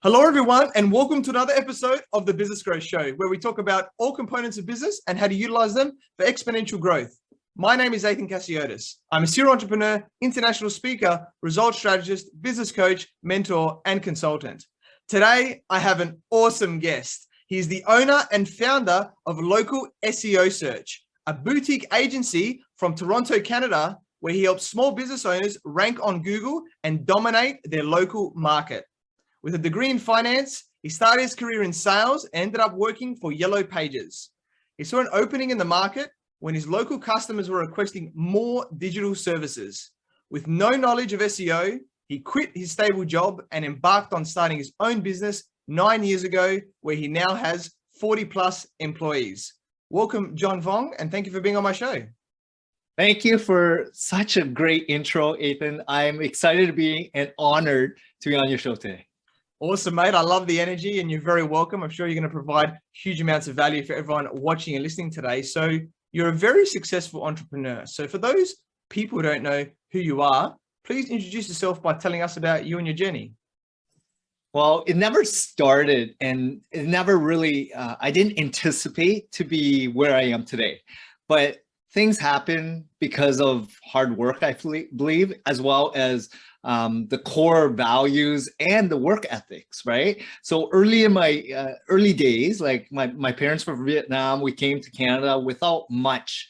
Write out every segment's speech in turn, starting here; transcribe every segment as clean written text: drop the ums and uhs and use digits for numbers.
Hello, everyone, and welcome to another episode of the Business Growth Show, where we talk about all components of business and how to utilize them for exponential growth. My name is Athin Cassiotis. I'm a serial entrepreneur, international speaker, results strategist, business coach, mentor, and consultant. Today, I have an awesome guest. He's the owner and founder of Local SEO Search, a boutique agency from Toronto, Canada, where he helps small business owners rank on Google and dominate their local market. With a degree in finance, he started his career in sales and ended up working for Yellow Pages. He saw an opening in the market when his local customers were requesting more digital services. With no knowledge of SEO, he quit his stable job and embarked on starting his own business 9 years ago, where he now has 40 plus employees. Welcome, John Vuong, and thank you for being on my show. Thank you for such a great intro, Athin. I'm excited to be and honored to be on your show today. Awesome, mate. I love the energy and you're very welcome. I'm sure you're going to provide huge amounts of value for everyone watching and listening today. So you're a very successful entrepreneur. So for those people who don't know who you are, please introduce yourself by telling us about you and your journey. Well, it never started and it never really, I didn't anticipate to be where I am today, but things happen because of hard work, I believe, as well as the core values and the work ethics, right? So early in my early days, like my parents were from Vietnam, we came to Canada without much.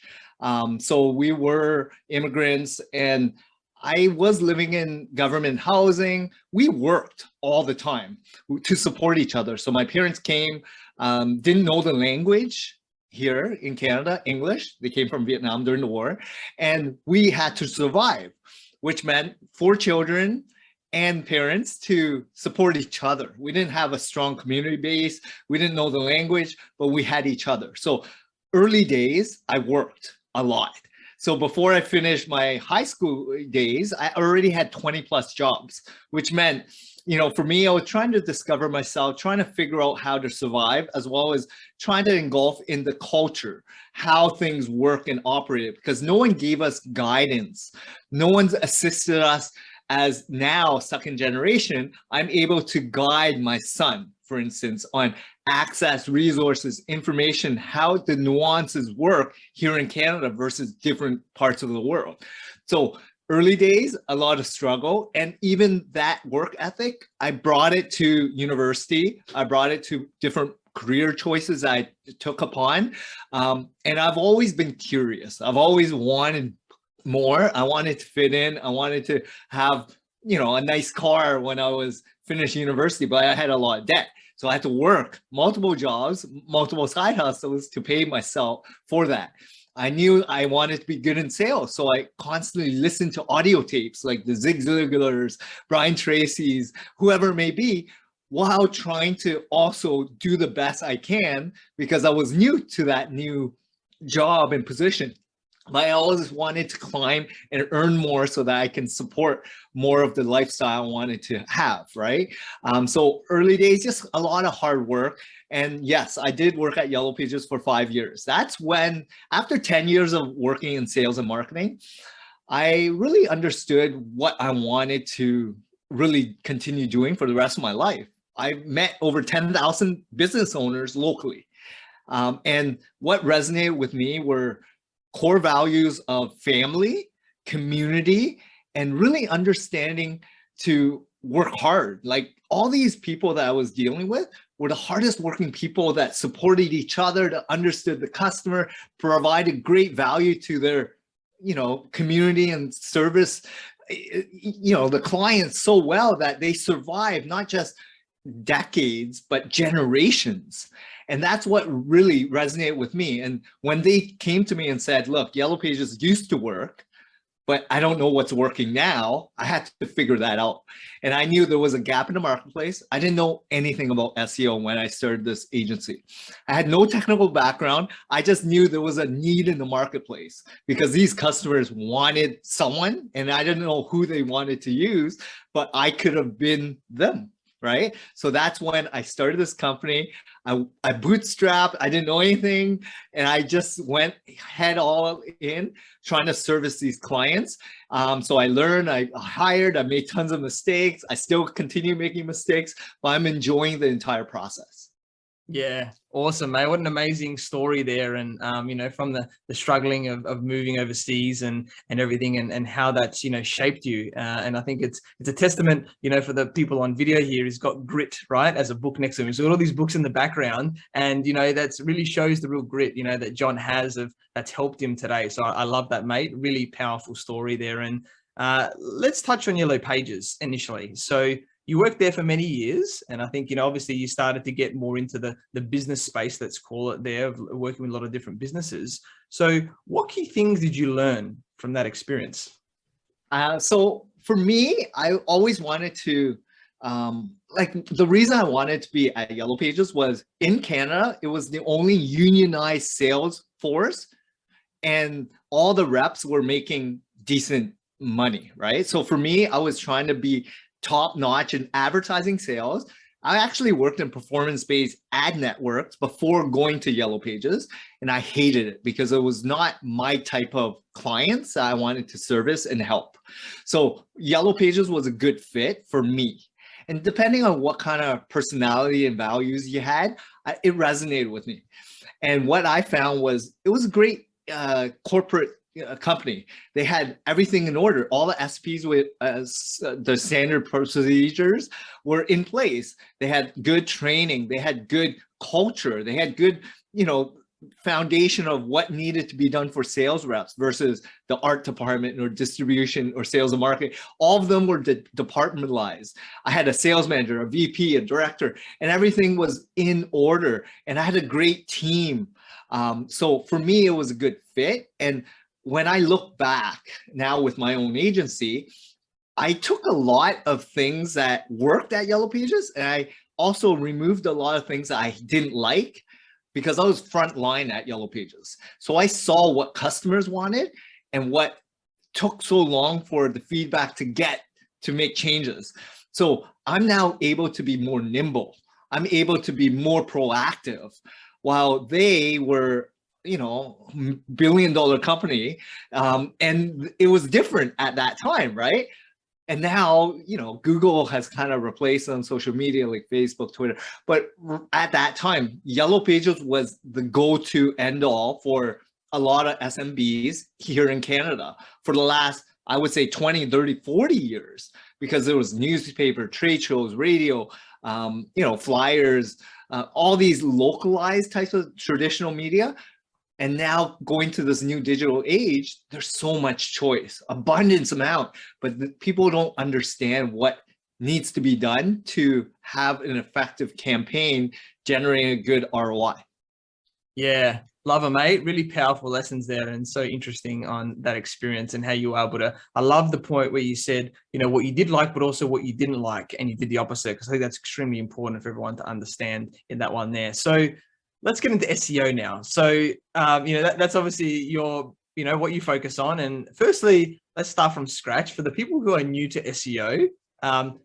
So we were immigrants and I was living in government housing. We worked all the time to support each other. So my parents came, didn't know the language here in Canada, English. They came from Vietnam during the war, and we had to survive, which meant 4 children and parents to support each other. We didn't have a strong community base. We didn't know the language, but we had each other. So early days, I worked a lot. So before I finished my high school days, I already had 20 plus jobs, which meant, you know, for me, I was trying to discover myself, trying to figure out how to survive, as well as trying to engulf in the culture, how things work and operate, because no one gave us guidance. No one's assisted us. As now, second generation, I'm able to guide my son, for instance, on access, resources, information, how the nuances work here in Canada versus different parts of the world. So early days, a lot of struggle, and even that work ethic, I brought it to university. I brought it to different career choices I took upon. And I've always been curious. I've always wanted more. I wanted to fit in. I wanted to have, you know, a nice car when I was finished university, but I had a lot of debt. So I had to work multiple jobs, multiple side hustles to pay myself for that. I knew I wanted to be good in sales. So I constantly listened to audio tapes like the Zig Ziglar's, Brian Tracy's, whoever it may be, while trying to also do the best I can because I was new to that new job and position. But I always wanted to climb and earn more so that I can support more of the lifestyle I wanted to have, right? So early days, just a lot of hard work. And yes, I did work at Yellow Pages for 5 years. That's when, after 10 years of working in sales and marketing, I really understood what I wanted to really continue doing for the rest of my life. I met over 10,000 business owners locally. And what resonated with me were core values of family, community, and really understanding to work hard. Like all these people that I was dealing with were the hardest working people that supported each other, that understood the customer, provided great value to their, you know, community and service, you know, the clients so well that they survived not just decades, but generations. And that's what really resonated with me. And when they came to me and said, look, Yellow Pages used to work, but I don't know what's working now, I had to figure that out. And I knew there was a gap in the marketplace. I didn't know anything about SEO when I started this agency. I had no technical background. I just knew there was a need in the marketplace because these customers wanted someone and I didn't know who they wanted to use, but I could have been them. right? So that's when I started this company. I bootstrapped, I didn't know anything, and I just went head all in trying to service these clients. So I learned, I hired, I made tons of mistakes. I still continue making mistakes, but I'm enjoying the entire process. Yeah, awesome, mate. What an amazing story there. And, from the struggling of moving overseas and everything and how that's, shaped you. And I think it's a testament, for the people on video here. He's got grit, right, as a book next to him. So all these books in the background, and, that's really shows the real grit, that John has that's helped him today. So I love that, mate. Really powerful story there. And let's touch on Yellow Pages initially. So you worked there for many years, and I think, obviously you started to get more into the business space, let's call it, there, of working with a lot of different businesses. So what key things did you learn from that experience? So for me, I always wanted to, the reason I wanted to be at Yellow Pages was in Canada, it was the only unionized sales force, and all the reps were making decent money, right? So for me, I was trying to be top notch in advertising sales. I actually worked in performance-based ad networks before going to Yellow Pages, and I hated it because it was not my type of clients that I wanted to service and help. So Yellow Pages was a good fit for me. And depending on what kind of personality and values you had, it resonated with me. And what I found was it was a great corporate company. They had everything in order. All the SPs with the standard procedures were in place. They had good training. They had good culture. They had good, foundation of what needed to be done for sales reps versus the art department or distribution or sales and marketing. All of them were departmentalized. I had a sales manager, a VP, a director, and everything was in order. And I had a great team. So for me, it was a good fit. And when I look back now with my own agency, I took a lot of things that worked at Yellow Pages, and I also removed a lot of things that I didn't like because I was front line at Yellow Pages. So I saw what customers wanted and what took so long for the feedback to get to make changes. So I'm now able to be more nimble. I'm able to be more proactive, while they were billion-dollar company. And it was different at that time, right? And now, Google has kind of replaced on social media like Facebook, Twitter. But at that time, Yellow Pages was the go-to end-all for a lot of SMBs here in Canada for the last, I would say, 20, 30, 40 years, because there was newspaper, trade shows, radio, flyers, all these localized types of traditional media. And now going to this new digital age, there's so much choice, abundance amount, but people don't understand what needs to be done to have an effective campaign generating a good ROI. Yeah, love it, mate. Really powerful lessons there, and so interesting on that experience and how you were able to. I love the point where you said, what you did like, but also what you didn't like, and you did the opposite, because I think that's extremely important for everyone to understand in that one there. So let's get into SEO now. So, that's obviously your, what you focus on. And firstly, let's start from scratch. For the people who are new to SEO,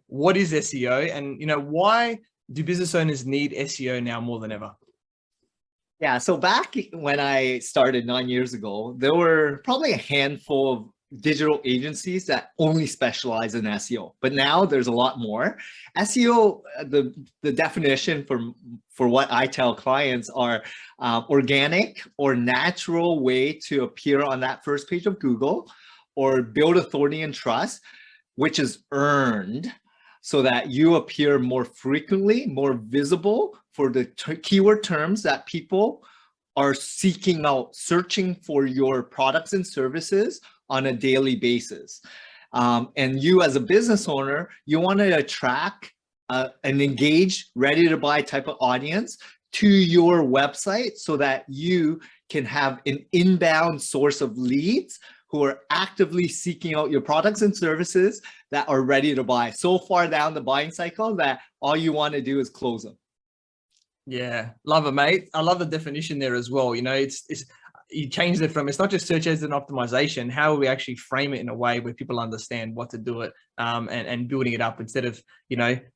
what is SEO, and, why do business owners need SEO now more than ever? Yeah, so back when I started 9 years ago, there were probably a handful of digital agencies that only specialize in SEO, but now there's a lot more. SEO, the definition for what I tell clients are organic or natural way to appear on that first page of Google, or build authority and trust, which is earned so that you appear more frequently, more visible for the keyword terms that people are seeking out, searching for your products and services on a daily basis. And you as a business owner, you want to attract an engaged, ready to buy type of audience to your website so that you can have an inbound source of leads who are actively seeking out your products and services that are ready to buy so far down the buying cycle that all you want to do is close them. Yeah, love it, mate. I love the definition there as well. It's you changed it from, it's not just search engine optimization. How we actually frame it in a way where people understand what to do it, and building it up instead of,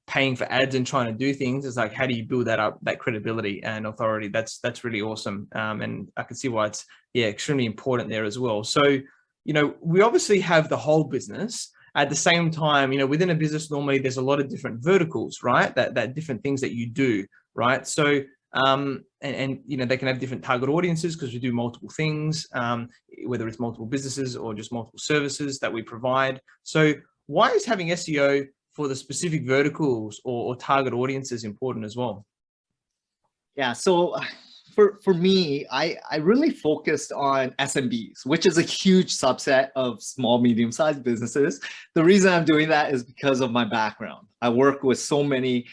paying for ads and trying to do things. It's like, how do you build that up, that credibility and authority? That's really awesome. And I can see why it's, extremely important there as well. So, we obviously have the whole business. At the same time, within a business, normally there's a lot of different verticals, right? That different things that you do, right? So, and they can have different target audiences because we do multiple things, whether it's multiple businesses or just multiple services that we provide. So why is having SEO for the specific verticals or target audiences important as well? Yeah, so for me, I really focused on SMBs, which is a huge subset of small, medium-sized businesses. The reason I'm doing that is because of my background. I work with so many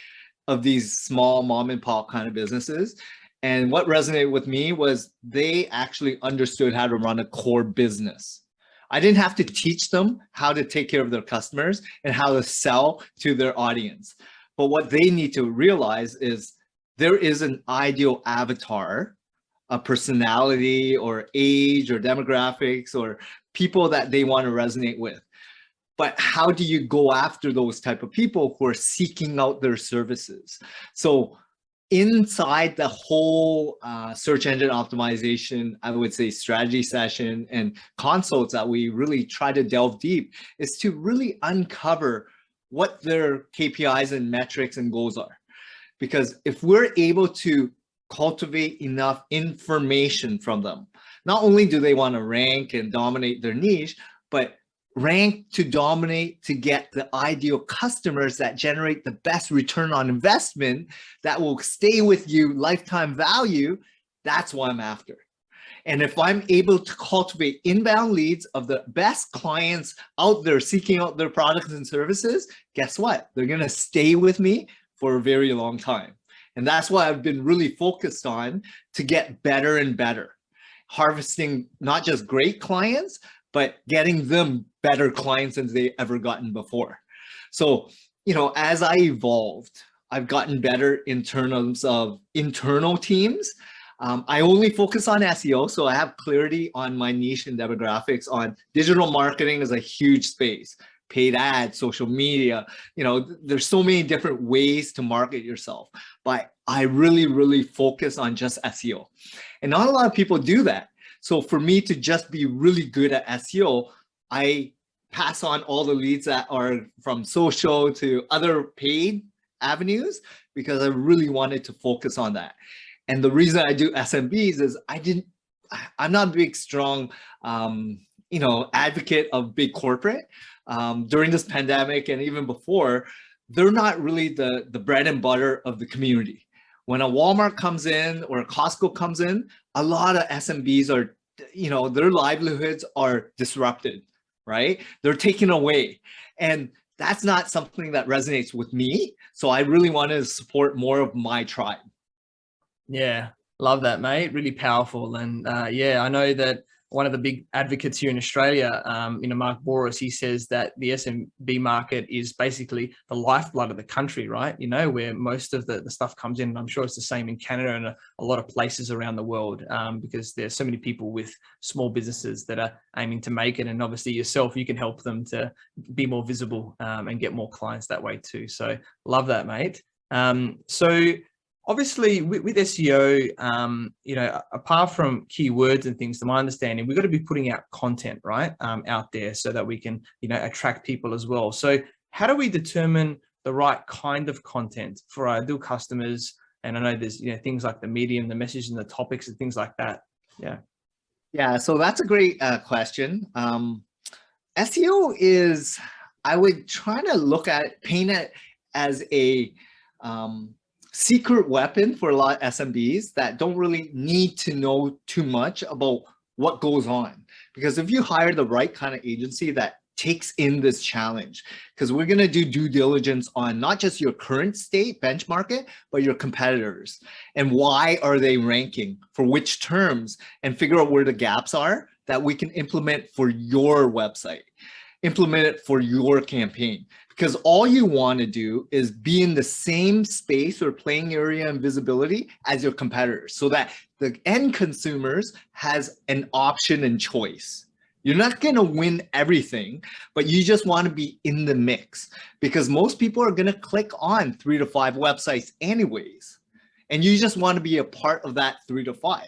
of these small mom and pop kind of businesses. And what resonated with me was they actually understood how to run a core business. I didn't have to teach them how to take care of their customers and how to sell to their audience. But what they need to realize is there is an ideal avatar, a personality or age or demographics or people that they want to resonate with. But how do you go after those type of people who are seeking out their services? So inside the whole search engine optimization, I would say strategy session and consults that we really try to delve deep is to really uncover what their KPIs and metrics and goals are. Because if we're able to cultivate enough information from them, not only do they want to rank and dominate their niche, but rank to dominate to get the ideal customers that generate the best return on investment that will stay with you lifetime value, that's what I'm after. And if I'm able to cultivate inbound leads of the best clients out there seeking out their products and services, guess what? They're going to stay with me for a very long time. And that's what I've been really focused on to get better and better, harvesting not just great clients, but getting them better clients than they ever gotten before. So, as I evolved, I've gotten better in terms of internal teams. I only focus on SEO, so I have clarity on my niche and demographics. On digital marketing is a huge space. Paid ads, social media, there's so many different ways to market yourself, but I really focus on just SEO. And not a lot of people do that. So for me to just be really good at SEO, I pass on all the leads that are from social to other paid avenues because I really wanted to focus on that. And the reason I do SMBs is I'm not a big, strong, advocate of big corporate. During this pandemic and even before, they're not really the bread and butter of the community. When a Walmart comes in or a Costco comes in, a lot of SMBs are, their livelihoods are disrupted, right? They're taken away. And that's not something that resonates with me. So I really want to support more of my tribe. Yeah, love that, mate. Really powerful. And I know that one of the big advocates here in Australia, Mark Boris, he says that the SMB market is basically the lifeblood of the country, right? Where most of the stuff comes in. And I'm sure it's the same in Canada and a lot of places around the world, because there's so many people with small businesses that are aiming to make it. And obviously yourself, you can help them to be more visible and get more clients that way too. So love that, mate. So obviously with SEO, apart from keywords and things, to my understanding, we've got to be putting out content, right, out there so that we can, attract people as well. So how do we determine the right kind of content for our ideal customers? And I know there's, things like the medium, the message and the topics and things like that. Yeah, so that's a great question. SEO is, I would try to paint it as a secret weapon for a lot of SMBs that don't really need to know too much about what goes on. Because if you hire the right kind of agency that takes in this challenge, because we're going to do due diligence on not just your current state benchmark it, but your competitors and why are they ranking for which terms, and figure out where the gaps are that we can implement for your website. implement it for your campaign, because all you want to do is be in the same space or playing area and visibility as your competitors, so that the end consumers has an option and choice. You're not going to win everything, but you just want to be in the mix, because most people are going to click on 3 to 5 websites anyways. And you just want to be a part of that 3 to 5,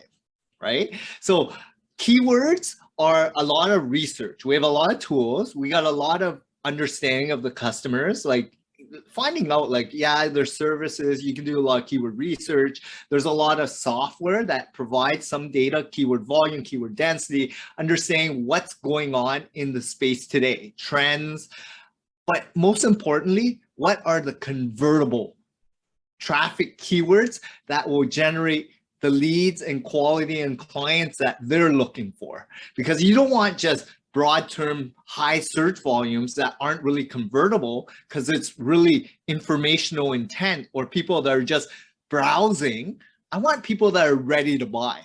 right? So keywords are a lot of research. We have a lot of tools. We got a lot of understanding of the customers, like finding out like, yeah, there's services, you can do a lot of keyword research. There's a lot of software that provides some data, keyword volume, keyword density, understanding what's going on in the space today, trends. But most importantly, what are the convertible traffic keywords that will generate the leads and quality and clients that they're looking for? Because you don't want just broad term high search volumes that aren't really convertible, because it's really informational intent or people that are just browsing. I want people that are ready to buy,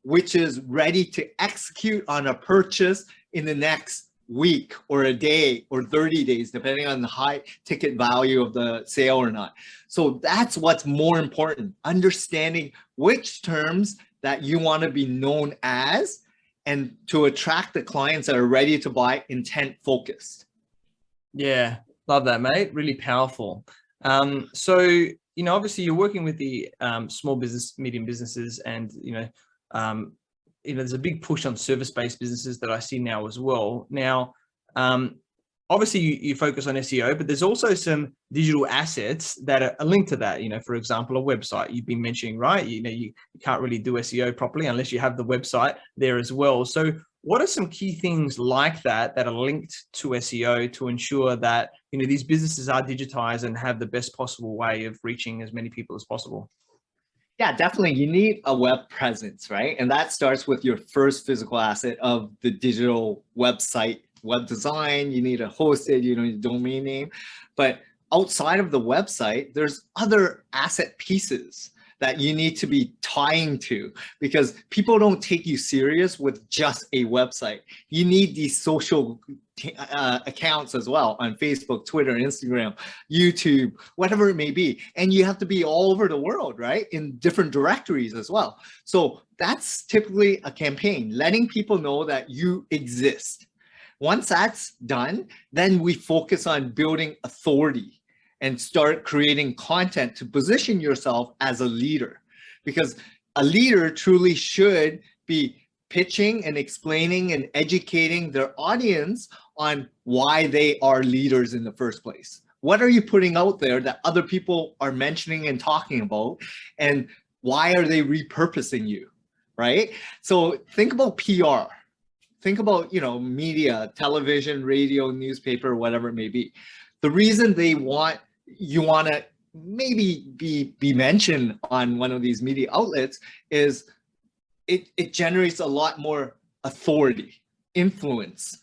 which is ready to execute on a purchase in the next week or a day or 30 days, depending on the high ticket value of the sale or not. So that's what's more important, understanding which terms that you want to be known as, and to attract the clients that are ready to buy, intent focused. Yeah, love that, mate. Really powerful. So, obviously you're working with the small business, medium businesses, and, there's a big push on service-based businesses that I see now as well. Now, obviously you focus on SEO, but there's also some digital assets that are linked to that. For example, a website you've been mentioning, right? You can't really do SEO properly unless you have the website there as well. So what are some key things like that are linked to SEO to ensure that, these businesses are digitized and have the best possible way of reaching as many people as possible? Yeah, definitely. You need a web presence, right? And that starts with your first physical asset of the digital website, web design. You need a hosted, your domain name. But outside of the website, there's other asset pieces that you need to be tying to, because people don't take you serious with just a website. You need these social accounts as well on Facebook, Twitter, Instagram, YouTube, whatever it may be. And you have to be all over the world, right? In different directories as well. So that's typically a campaign, letting people know that you exist. Once that's done, then we focus on building authority and start creating content to position yourself as a leader, because a leader truly should be pitching and explaining and educating their audience on why they are leaders in the first place. What are you putting out there that other people are mentioning and talking about, and why are they repurposing you, right? So think about PR. Think about, media, television, radio, newspaper, whatever it may be. The reason you want to maybe be mentioned on one of these media outlets is it generates a lot more authority, influence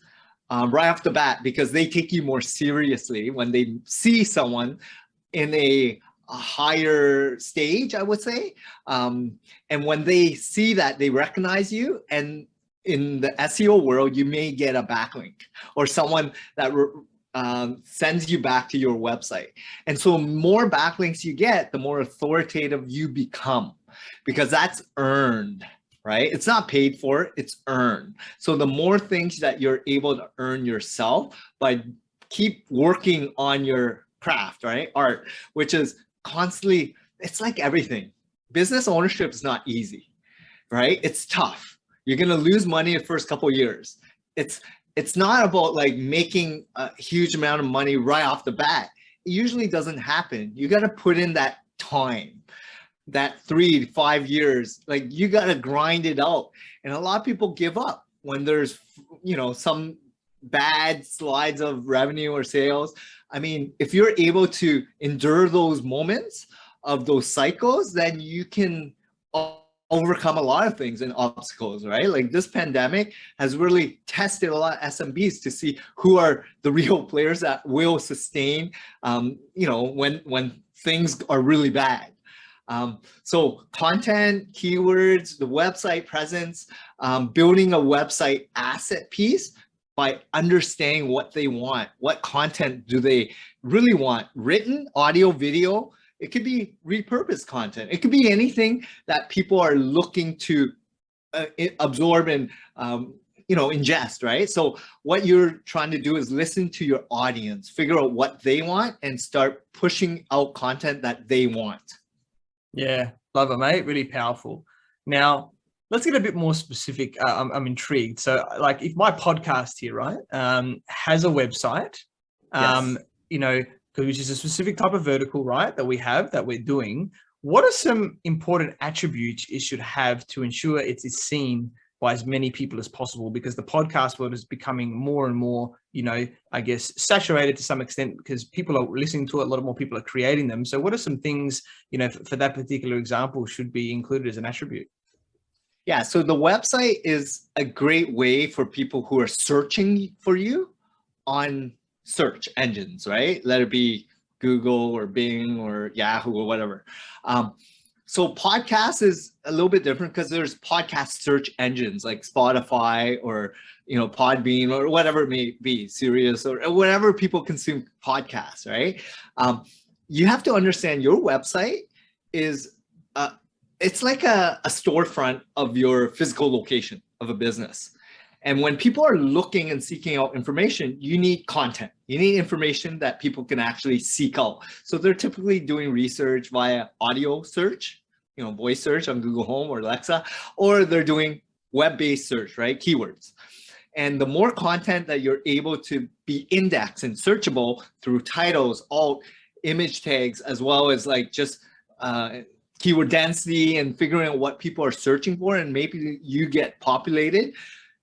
right off the bat, because they take you more seriously when they see someone in a higher stage, I would say. And when they see that, they recognize you. And in the SEO world, you may get a backlink or someone that sends you back to your website. And so more backlinks you get, the more authoritative you become, because that's earned, right? It's not paid for, it's earned. So the more things that you're able to earn yourself by keep working on your craft, right? Art, which is constantly, it's like everything. Business ownership is not easy, right? It's tough. You're going to lose money the first couple of years. It's not about like making a huge amount of money right off the bat. It usually doesn't happen. You got to put in that time, that 3 to 5 years. Like you got to grind it out. And a lot of people give up when there's, some bad slides of revenue or sales. I mean, if you're able to endure those moments of those cycles, then you can overcome a lot of things and obstacles, right? Like this pandemic has really tested a lot of SMBs to see who are the real players that will sustain, when things are really bad. So content, keywords, the website presence, building a website asset piece by understanding what they want. What content do they really want? Written, audio, video. It could be repurposed content. It could be anything that people are looking to absorb and ingest, right? So what you're trying to do is listen to your audience, figure out what they want, and start pushing out content that they want. Yeah, love it, mate. Really powerful. Now, let's get a bit more specific. I'm intrigued. So, like, if my podcast here, right, has a website, Yes. which is a specific type of vertical, right, that we have, that we're doing, what are some important attributes it should have to ensure it is seen by as many people as possible? Because the podcast world is becoming more and more, I guess, saturated to some extent because people are listening to it. A lot more people are creating them. So what are some things, for that particular example should be included as an attribute? Yeah, so the website is a great way for people who are searching for you on search engines, right? Let it be Google or Bing or Yahoo or whatever. So podcast is a little bit different because there's podcast search engines like Spotify or Podbean or whatever it may be, Sirius or whatever people consume podcasts, right? You have to understand your website is it's like a storefront of your physical location of a business. And when people are looking and seeking out information, you need content. You need information that people can actually seek out. So they're typically doing research via audio search, voice search on Google Home or Alexa, or they're doing web-based search, right? Keywords. And the more content that you're able to be indexed and searchable through titles, alt, image tags, as well as like just keyword density and figuring out what people are searching for, and maybe you get populated,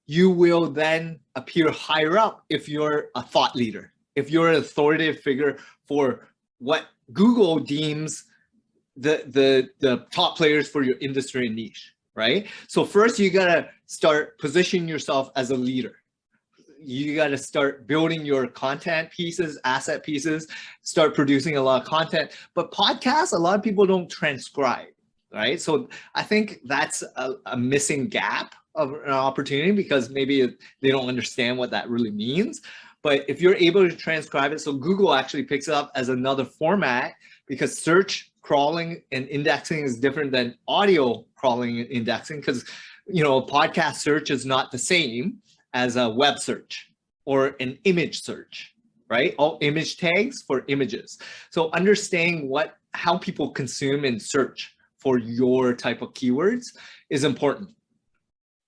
you will then appear higher up if you're a thought leader, if you're an authoritative figure for what Google deems the top players for your industry and niche, right? So first you gotta start positioning yourself as a leader. You gotta start building your content pieces, asset pieces, start producing a lot of content. But podcasts, a lot of people don't transcribe, right? So I think that's a missing gap of an opportunity because maybe they don't understand what that really means. But if you're able to transcribe it, so Google actually picks it up as another format because search crawling and indexing is different than audio crawling and indexing because, podcast search is not the same as a web search or an image search, right? All image tags for images. So understanding how people consume and search for your type of keywords is important.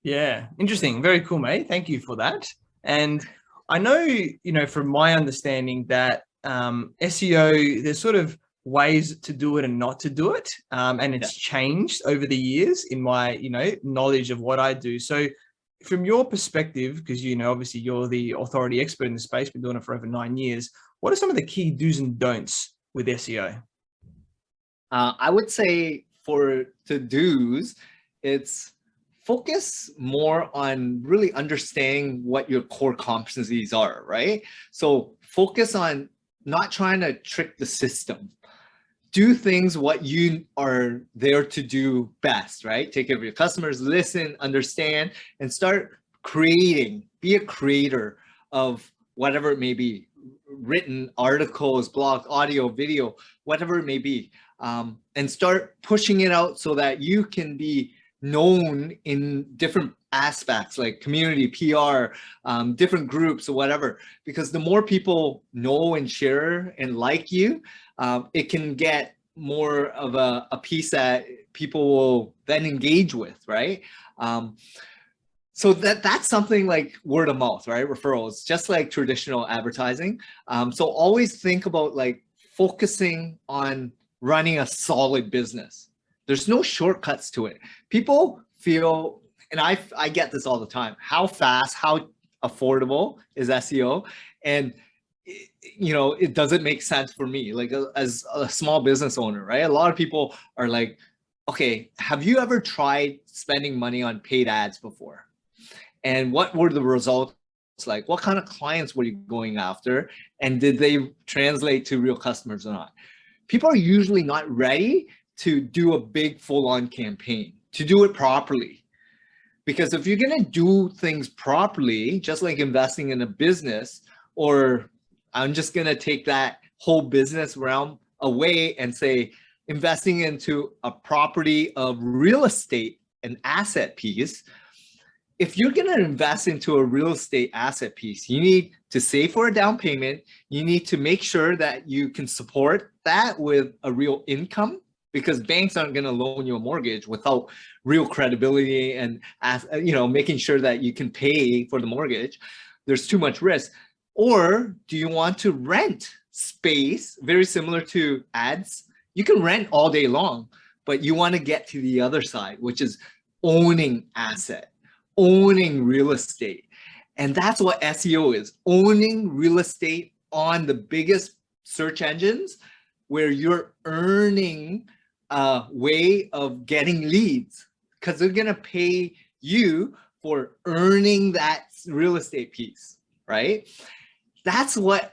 Yeah, interesting. Very cool, mate. Thank you for that. And I know, from my understanding that SEO, there's sort of ways to do it and not to do it. And it's changed over the years in my, knowledge of what I do. So from your perspective, because, obviously you're the authority expert in the space, been doing it for over 9 years. What are some of the key do's and don'ts with SEO? I would say for the do's, it's focus more on really understanding what your core competencies are, right? So focus on not trying to trick the system. Do things what you are there to do best, right? Take care of your customers, listen, understand, and start creating. Be a creator of whatever it may be, written articles, blogs, audio, video, whatever it may be, and start pushing it out so that you can be known in different aspects like community, PR, different groups or whatever, because the more people know and share and like you, it can get more of a piece that people will then engage with, right? So that's something like word of mouth, right? Referrals, just like traditional advertising. So always think about like focusing on running a solid business. There's no shortcuts to it. People feel, and I get this all the time, how fast, how affordable is SEO? And it doesn't make sense for me, like as a small business owner, right? A lot of people are like, okay, have you ever tried spending money on paid ads before? And what were the results like? What kind of clients were you going after? And did they translate to real customers or not? People are usually not ready to do a big full-on campaign, to do it properly. Because if you're going to do things properly, just like investing in a business, or I'm just going to take that whole business realm away and say investing into a property of real estate, an asset piece. If you're going to invest into a real estate asset piece, you need to save for a down payment. You need to make sure that you can support that with a real income, because banks aren't going to loan you a mortgage without real credibility and making sure that you can pay for the mortgage. There's too much risk. Or do you want to rent space, very similar to ads? You can rent all day long, but you want to get to the other side, which is owning asset, owning real estate. And that's what SEO is, owning real estate on the biggest search engines where you're earning a way of getting leads, because they're going to pay you for earning that real estate piece, right? That's what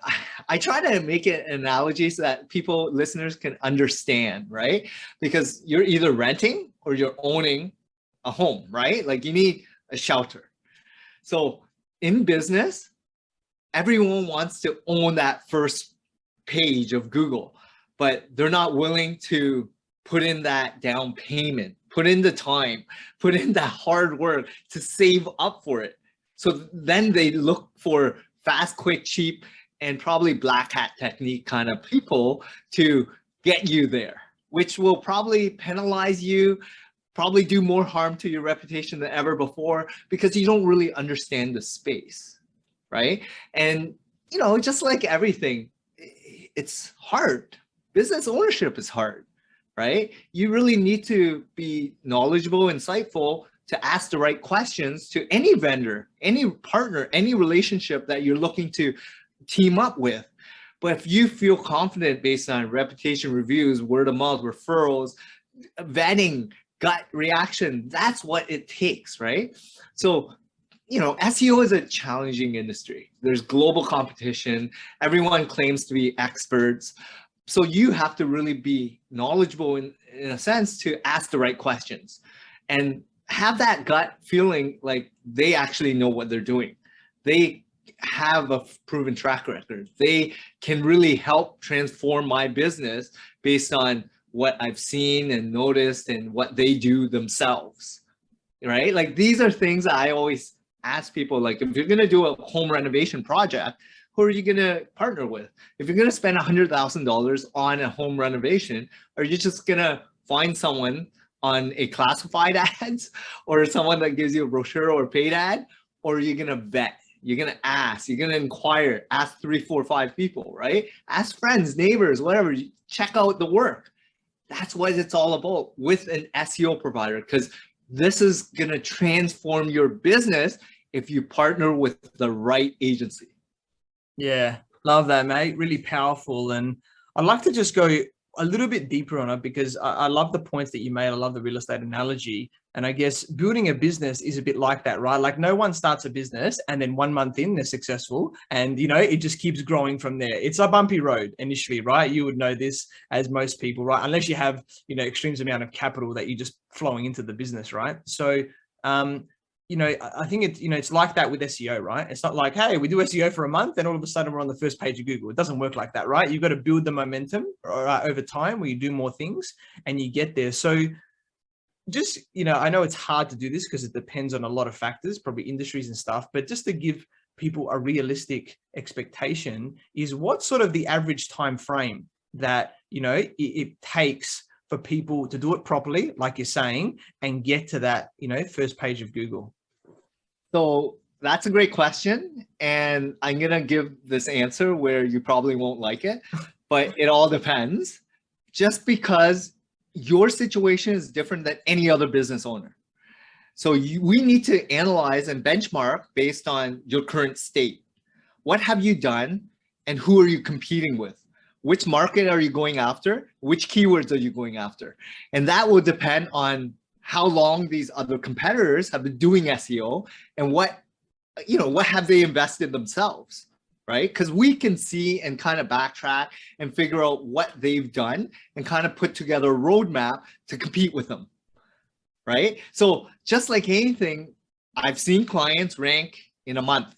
I try to make an analogy so that listeners can understand, right? Because you're either renting or you're owning a home, right? Like you need a shelter. So in business, everyone wants to own that first page of Google, but they're not willing to put in that down payment, put in the time, put in that hard work to save up for it. So then they look for fast, quick, cheap, and probably black hat technique kind of people to get you there, which will probably penalize you, probably do more harm to your reputation than ever before, because you don't really understand the space, right? And, just like everything, it's hard. Business ownership is hard, right? You really need to be knowledgeable, insightful, to ask the right questions to any vendor, any partner, any relationship that you're looking to team up with. But if you feel confident based on reputation reviews, word of mouth, referrals, vetting, gut reaction, that's what it takes, right? So, SEO is a challenging industry. There's global competition. Everyone claims to be experts. So you have to really be knowledgeable in a sense to ask the right questions and have that gut feeling like they actually know what they're doing. They have a proven track record. They can really help transform my business based on what I've seen and noticed and what they do themselves, right? Like these are things that I always ask people, like if you're going to do a home renovation project, who are you going to partner with? If you're going to spend $100,000 on a home renovation, are you just going to find someone on a classified ads or someone that gives you a brochure or paid ad? Or are you going to vet? You're going to ask, you're going to inquire, ask 3, 4, 5 people, right? Ask friends, neighbors, whatever, check out the work. That's what it's all about with an SEO provider, because this is going to transform your business if you partner with the right agency. Yeah, love that, mate. Really powerful. And I'd like to just go a little bit deeper on it, because I love the points that you made. I love the real estate analogy. And I guess building a business is a bit like that, right? Like no one starts a business and then 1 month in, they're successful. And, it just keeps growing from there. It's a bumpy road initially, right? You would know this as most people, right? Unless you have, extreme amount of capital that you're just flowing into the business, right? So, I think it's, it's like that with SEO, right? It's not like, hey, we do SEO for a month and all of a sudden we're on the first page of Google. It doesn't work like that, right? You've got to build the momentum over time where you do more things and you get there. So just, I know it's hard to do this because it depends on a lot of factors, probably industries and stuff, but just to give people a realistic expectation is what sort of the average time frame that, it takes for people to do it properly, like you're saying, and get to that, first page of Google. So that's a great question. And I'm going to give this answer where you probably won't like it, but it all depends. Just because your situation is different than any other business owner. So we need to analyze and benchmark based on your current state. What have you done and who are you competing with? Which market are you going after? Which keywords are you going after? And that will depend on how long these other competitors have been doing SEO and what have they invested themselves, right? Because we can see and kind of backtrack and figure out what they've done and kind of put together a roadmap to compete with them, right? So just like anything, I've seen clients rank in a month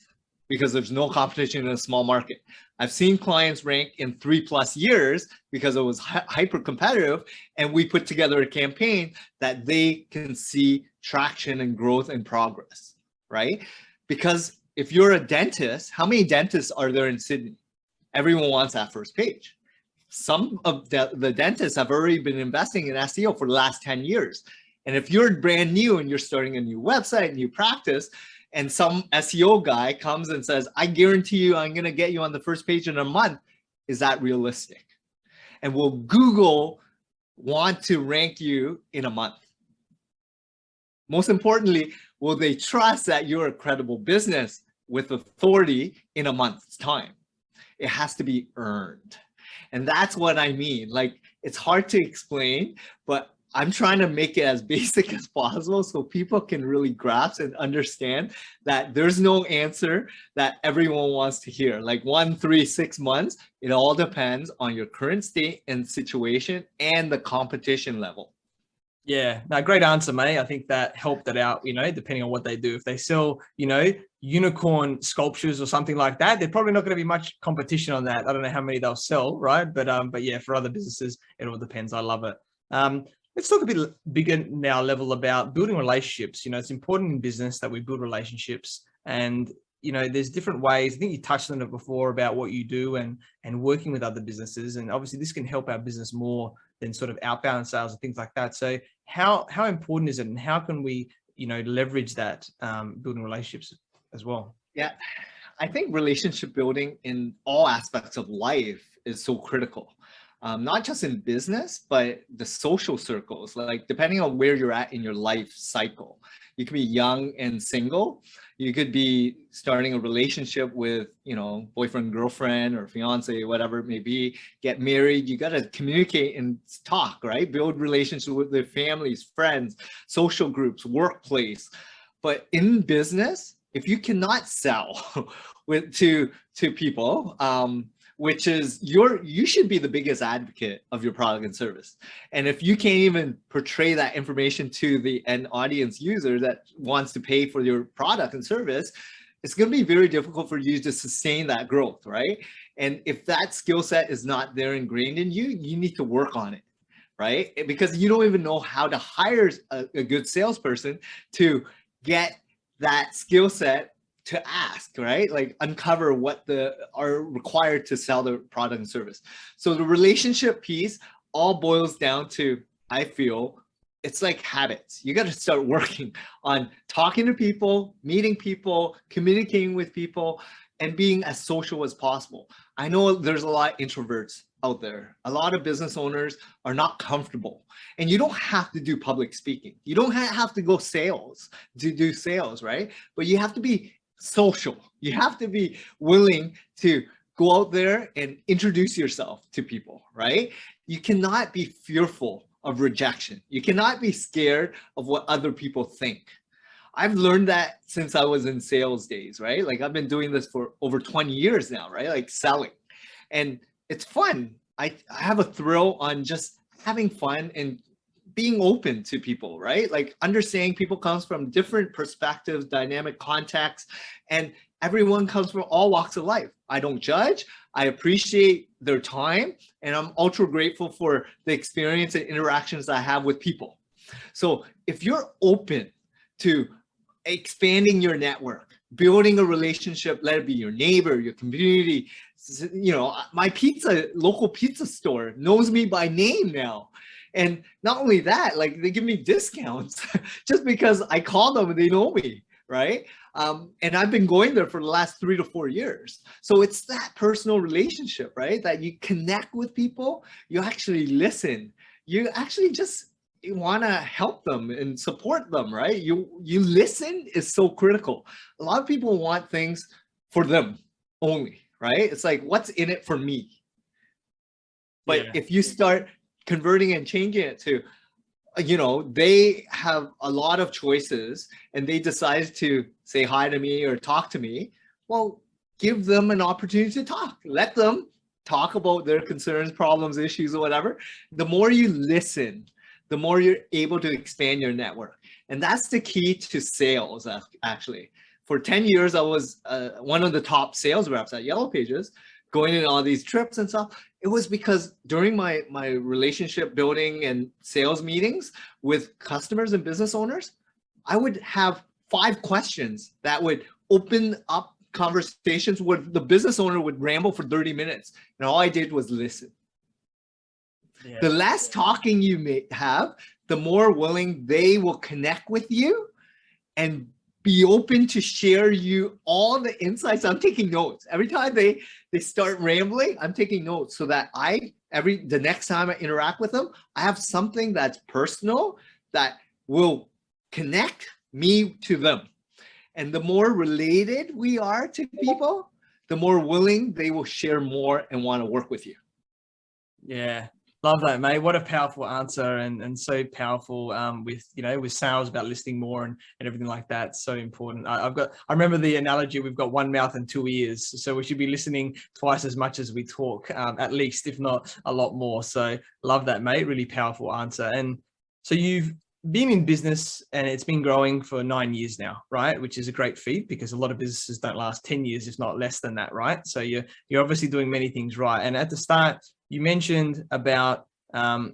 because there's no competition in a small market. I've seen clients rank in 3+ years because it was hyper competitive, and we put together a campaign that they can see traction and growth and progress, right? Because if you're a dentist, how many dentists are there in Sydney? Everyone wants that first page. Some of the dentists have already been investing in SEO for the last 10 years. And if you're brand new and you're starting a new website, new practice, and some SEO guy comes and says, I guarantee you I'm going to get you on the first page in a month, is that realistic? And will Google want to rank you in a month? Most importantly, will they trust that you're a credible business with authority in a month's time? It has to be earned. And that's what I mean. Like, it's hard to explain, but I'm trying to make it as basic as possible so people can really grasp and understand that there's no answer that everyone wants to hear. Like 1, 3, 6 months, it all depends on your current state and situation and the competition level. Yeah, no, great answer, mate. I think that helped it out, depending on what they do. If they sell, unicorn sculptures or something like that, there's probably not going to be much competition on that. I don't know how many they'll sell, right? But yeah, for other businesses, it all depends. I love it. Let's talk a bit bigger now level about building relationships. It's important in business that we build relationships, and there's different ways. I think you touched on it before about what you do and working with other businesses, and obviously this can help our business more than sort of outbound sales and things like that. So how important is it, and how can we leverage that building relationships as well? Yeah, I think relationship building in all aspects of life is so critical. Not just in business, but the social circles, like depending on where you're at in your life cycle. You could be young and single. You could be starting a relationship with, boyfriend, girlfriend, or fiance, whatever it may be, get married. You got to communicate and talk, right? Build relationships with their families, friends, social groups, workplace. But in business, if you cannot sell to people, which is you should be the biggest advocate of your product and service. And if you can't even portray that information to the end audience user that wants to pay for your product and service, it's going to be very difficult for you to sustain that growth, right? And if that skill set is not there ingrained in you, you need to work on it, right? Because you don't even know how to hire a good salesperson to get that skill set to ask, right? Like uncover what are required to sell the product and service. So the relationship piece all boils down to, I feel, it's like habits. You got to start working on talking to people, meeting people, communicating with people, and being as social as possible. I know there's a lot of introverts out there. A lot of business owners are not comfortable, and you don't have to do public speaking. You don't have to go sales to do sales, right? But you have to be social. You have to be willing to go out there and introduce yourself to people, right? You cannot be fearful of rejection. You cannot be scared of what other people think. I've learned that since I was in sales days, right? Like I've been doing this for over 20 years now, right? Like selling. And it's fun. I have a thrill on just having fun and being open to people, right? Like understanding people comes from different perspectives, dynamic contexts, and everyone comes from all walks of life. I don't judge. I appreciate their time, and I'm ultra grateful for the experience and interactions I have with people. So if you're open to expanding your network, building a relationship, let it be your neighbor, your community, my local pizza store knows me by name now. And not only that, like they give me discounts just because I call them and they know me, right? And I've been going there for the last 3 to 4 years. So it's that personal relationship, right? That you connect with people, you actually listen, you actually just want to help them and support them, right? You listen is so critical. A lot of people want things for them only, right? It's like, what's in it for me? But if you start converting and changing it to, they have a lot of choices and they decide to say hi to me or talk to me, well, give them an opportunity to talk. Let them talk about their concerns, problems, issues, or whatever. The more you listen, the more you're able to expand your network. And that's the key to sales, actually. For 10 years, I was one of the top sales reps at Yellow Pages, going in all these trips and stuff. It was because during my relationship building and sales meetings with customers and business owners, I would have 5 questions that would open up conversations where the business owner would ramble for 30 minutes. And all I did was listen. Yeah. The less talking you may have, the more willing they will connect with you and be open to share you all the insights. I'm taking notes. Every time they start rambling, I'm taking notes so that the next time I interact with them, I have something that's personal that will connect me to them. And the more related we are to people, the more willing they will share more and want to work with you. Yeah. Love that, mate. What a powerful answer, and so powerful with sales, about listening more and everything like that. So important. I remember the analogy, we've got one mouth and 2 ears. So we should be listening twice as much as we talk, at least, if not a lot more. So love that, mate. Really powerful answer. And so you've been in business and it's been growing for 9 years now, right? Which is a great feat, because a lot of businesses don't last 10 years, if not less than that, right? So you're obviously doing many things right. And at the start, you mentioned about,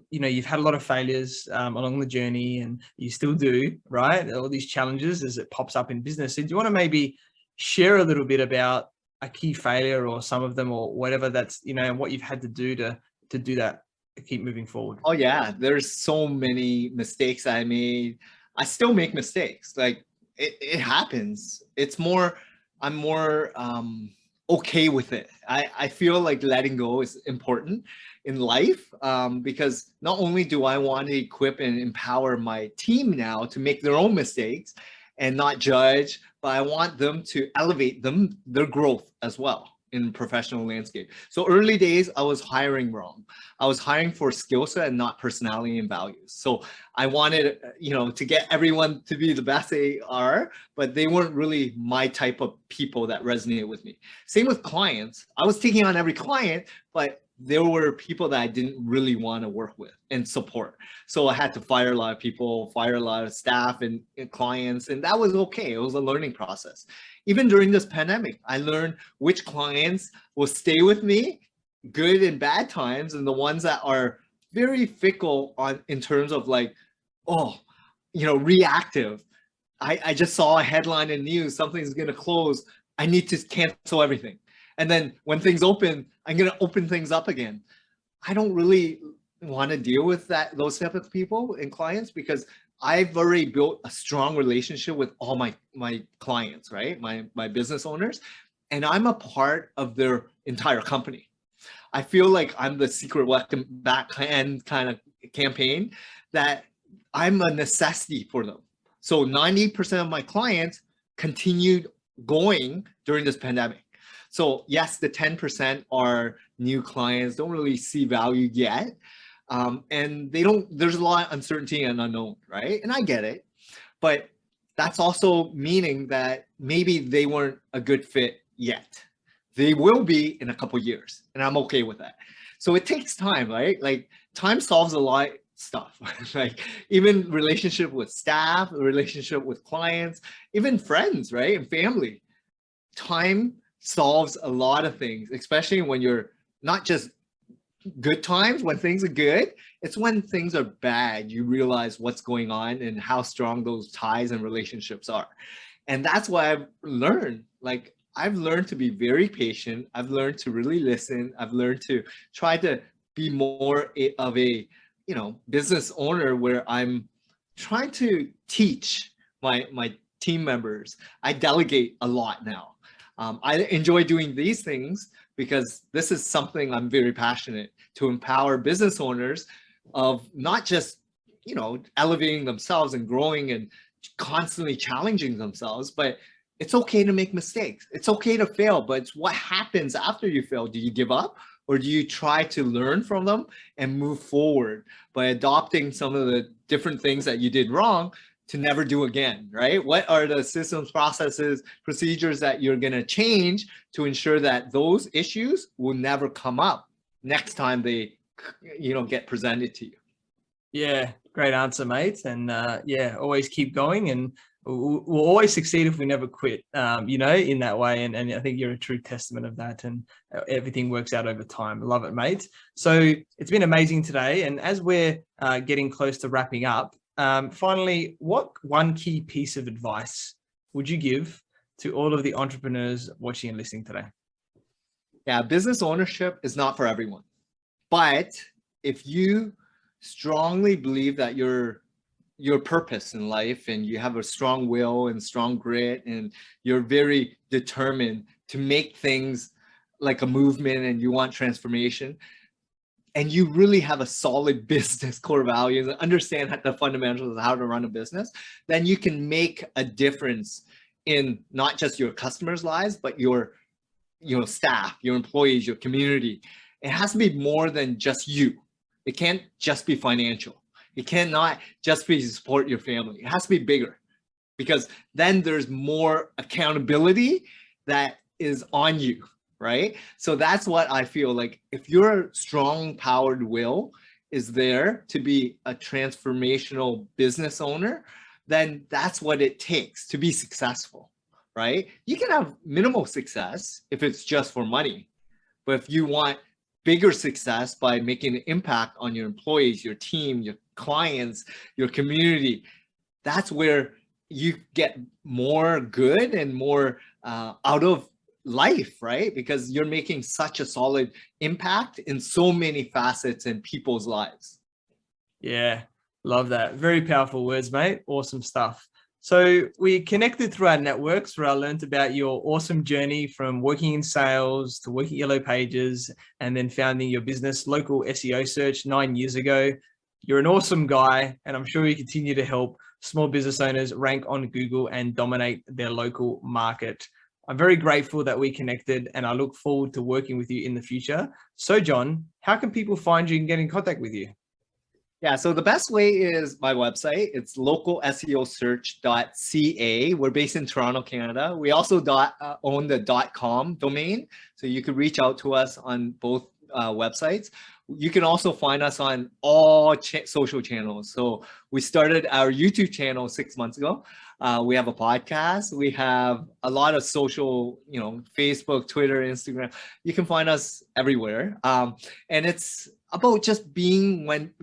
you've had a lot of failures along the journey, and you still do, right? All these challenges as it pops up in business. So do you want to maybe share a little bit about a key failure, or some of them, or whatever that's, what you've had to do to do that, to keep moving forward? Oh yeah, there's so many mistakes I made. I still make mistakes. Like it happens. I'm more okay with it. I feel like letting go is important in life, because not only do I want to equip and empower my team now to make their own mistakes and not judge, but I want them to elevate their growth as well in professional landscape. So early days, I was hiring wrong. I was hiring for skill set and not personality and values. So I wanted, to get everyone to be the best they are, but they weren't really my type of people that resonated with me. Same with clients. I was taking on every client, but there were people that I didn't really want to work with and support. So I had to fire a lot of people, fire a lot of staff and clients, and that was okay. It was a learning process. Even during this pandemic, I learned which clients will stay with me, good and bad times, and the ones that are very fickle in terms of like, reactive. I just saw a headline in news, something's gonna close, I need to cancel everything. And then when things open, I'm gonna open things up again. I don't really want to deal with those type of people and clients, because I've already built a strong relationship with all my clients, right? My business owners, and I'm a part of their entire company. I feel like I'm the secret welcome back end kind of campaign, that I'm a necessity for them. So 90% of my clients continued going during this pandemic. So yes, the 10% are new clients, don't really see value yet. And there's a lot of uncertainty and unknown, right? And I get it, but that's also meaning that maybe they weren't a good fit yet. They will be in a couple of years, and I'm okay with that. So it takes time, right? Like time solves a lot of stuff, like even relationship with staff, relationship with clients, even friends, right? And family. Time solves a lot of things, especially when you're not just good times, when things are good. It's when things are bad, you realize what's going on and how strong those ties and relationships are. And that's why I've learned, I've learned to be very patient. I've learned to really listen. I've learned to try to be more of a, business owner, where I'm trying to teach my team members. I delegate a lot now. I enjoy doing these things because this is something I'm very passionate to empower business owners of not just, elevating themselves and growing and constantly challenging themselves, but it's okay to make mistakes. It's okay to fail, but it's what happens after you fail. Do you give up, or do you try to learn from them and move forward by adopting some of the different things that you did wrong to never do again, right? What are the systems, processes, procedures that you're gonna change to ensure that those issues will never come up next time they, get presented to you? Yeah, Great answer, mate. And yeah, always keep going, and we'll always succeed if we never quit, in that way. And I think you're a true testament of that, and everything works out over time. Love it, mate. So it's been amazing today. And as we're getting close to wrapping up, finally, what one key piece of advice would you give to all of the entrepreneurs watching and listening today? Yeah, business ownership is not for everyone. But if you strongly believe that your purpose in life, and you have a strong will and strong grit, and you're very determined to make things like a movement, and you want transformation, and you really have a solid business core values and understand the fundamentals of how to run a business, then you can make a difference in not just your customers' lives, but your staff, your employees, your community. It has to be more than just you. It can't just be financial. It cannot just be to support your family. It has to be bigger, because then there's more accountability that is on you, right? So that's what I feel like. If your strong powered will is there to be a transformational business owner, then that's what it takes to be successful, right? You can have minimal success if it's just for money, but if you want bigger success by making an impact on your employees, your team, your clients, your community, that's where you get more good and more out of life, right? Because you're making such a solid impact in so many facets in people's lives. Yeah, love that. Very powerful words, mate. Awesome stuff. So we connected through our networks, where I learned about your awesome journey from working in sales to working Yellow Pages, and then founding your business, Local SEO Search, 9 years ago. You're an awesome guy, and I'm sure you continue to help small business owners rank on Google and dominate their local market. I'm very grateful that we connected, and I look forward to working with you in the future. So, John, how can people find you and get in contact with you? Yeah, so the best way is my website. It's localseosearch.ca. We're based in Toronto, Canada. We also own the .com domain, so you could reach out to us on both websites. You can also find us on all social channels. So we started our YouTube channel 6 months ago. We have a podcast. We have a lot of social, Facebook, Twitter, Instagram. You can find us everywhere. And it's about just being when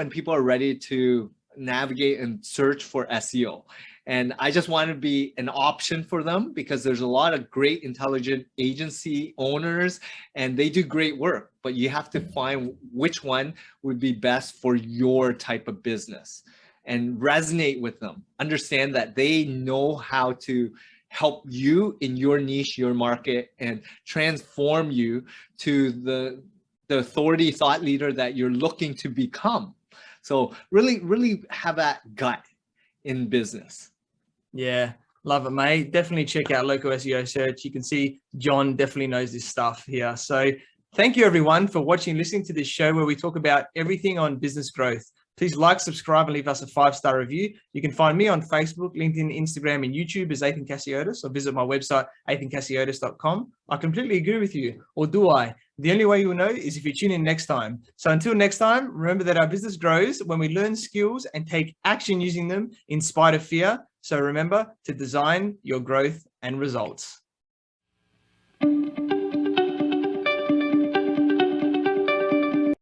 people are ready to navigate and search for SEO. And I just want to be an option for them, because there's a lot of great, intelligent agency owners, and they do great work, but you have to find which one would be best for your type of business and resonate with them. Understand that they know how to help you in your niche, your market, and transform you to the authority thought leader that you're looking to become. So really have that gut in business. Yeah, love it, mate. Definitely check out Local SEO Search. You can see John definitely knows this stuff here. So thank you, everyone, for watching and listening to this show, where we talk about everything on business growth. Please like, subscribe, and leave us a 5-star review. You can find me on Facebook, LinkedIn, Instagram, and YouTube as Athin Cassiotis, or visit my website, athincassiotis.com. I completely agree with you, or do I? The only way you'll know is if you tune in next time. So until next time, remember that our business grows when we learn skills and take action using them in spite of fear. So remember to design your growth and results.